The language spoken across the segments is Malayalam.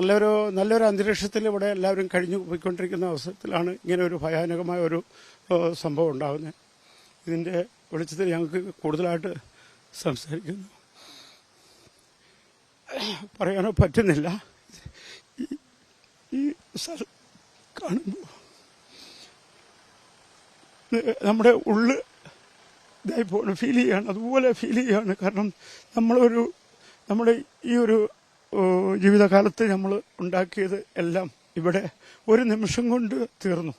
നല്ലൊരു അന്തരീക്ഷത്തിൽ ഇവിടെ എല്ലാവരും കഴിഞ്ഞു പോയിക്കൊണ്ടിരിക്കുന്ന അവസരത്തിലാണ് ഇങ്ങനെ ഒരു ഭയാനകമായ ഒരു സംഭവം ഉണ്ടാകുന്നത്. ഇതിന്റെ വെളിച്ചത്തിൽ ഞങ്ങൾക്ക് കൂടുതലായിട്ട് സംസാരിക്കുന്നു പറയാനോ പറ്റുന്നില്ല. ഈ സ്ഥലം കാണുമ്പോൾ നമ്മുടെ ഉള്ളു ഇതായി പോകണം, ഫീൽ ചെയ്യാണ്, അതുപോലെ ഫീൽ ചെയ്യാണ്. കാരണം നമ്മുടെ ഈ ഒരു ജീവിതകാലത്ത് നമ്മൾ ഉണ്ടാക്കിയത് എല്ലാം ഇവിടെ ഒരു നിമിഷം കൊണ്ട് തീർന്നു.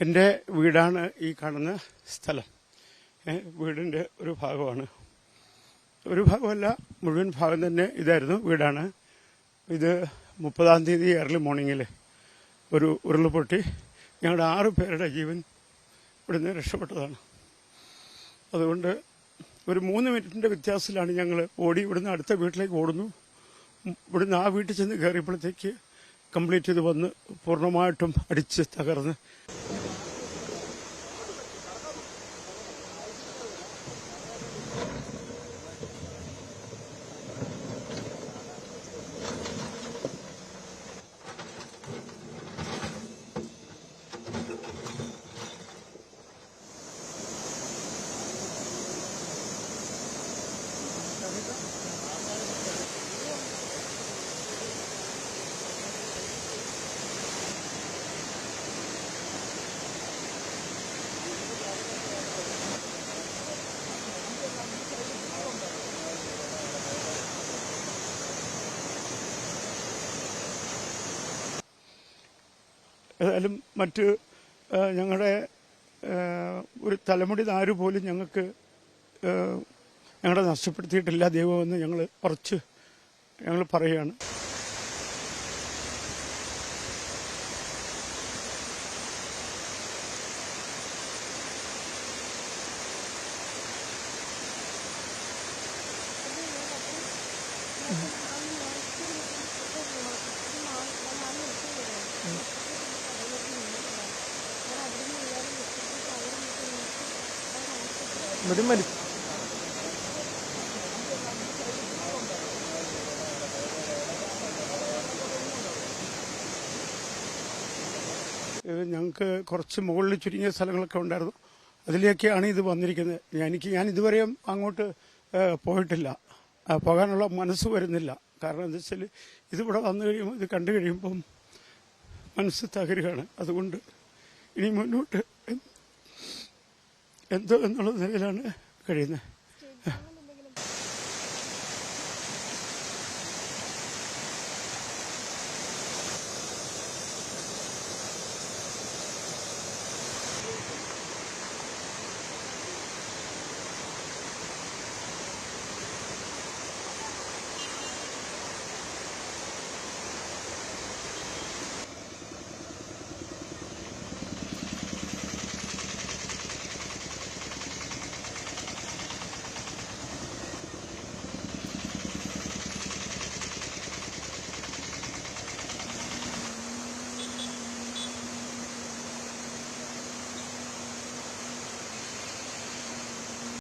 എൻ്റെ വീടാണ് ഈ കാണുന്ന സ്ഥലം. വീടിൻ്റെ ഒരു ഭാഗമാണ്, ഒരു ഭാഗമല്ല മുഴുവൻ ഭാഗം തന്നെ ഇതായിരുന്നു, വീടാണ്. ഇത് 30-ാം തീയതി ഏർലി മോർണിംഗിൽ ഒരു ഉരുൾപൊട്ടി ഞങ്ങളുടെ 6 പേരുടെ ജീവൻ ഇവിടുന്ന് രക്ഷപ്പെട്ടതാണ്. അതുകൊണ്ട് ഒരു 3 മിനിറ്റിൻ്റെ വ്യത്യാസത്തിലാണ് ഞങ്ങൾ ഓടി ഇവിടുന്ന് അടുത്ത വീട്ടിലേക്ക് ഓടുന്നു. ഇവിടുന്ന് ആ വീട്ടിൽ ചെന്ന് കയറിയപ്പോഴത്തേക്ക് കംപ്ലീറ്റ് ചെയ്ത് വന്ന് പൂർണ്ണമായിട്ടും അടിച്ച് തകർന്ന് ഏതായാലും മറ്റ് ഞങ്ങളുടെ ഒരു തലമുടി നാര് പോലും ഞങ്ങളെ നഷ്ടപ്പെടുത്തിയിട്ടില്ല ദൈവമെന്ന് ഞങ്ങൾ ഉറച്ച് പറയുകയാണ്. ഞങ്ങൾക്ക് കുറച്ച് മുകളിൽ ചുരുങ്ങിയ സ്ഥലങ്ങളൊക്കെ ഉണ്ടായിരുന്നു, അതിലേക്കാണ് ഇത് വന്നിരിക്കുന്നത്. ഞാൻ ഇതുവരെയും അങ്ങോട്ട് പോയിട്ടില്ല, പോകാനുള്ള മനസ്സ് വരുന്നില്ല. കാരണം എന്താ വെച്ചാൽ ഇതിവിടെ വന്നു കഴിയുമ്പോൾ, ഇത് കണ്ടു കഴിയുമ്പം മനസ്സ് തകരുകയാണ്. അതുകൊണ്ട് ഇനി മുന്നോട്ട് എന്തോ എന്നുള്ള നിലയിലാണ് കഴിയുന്നത്.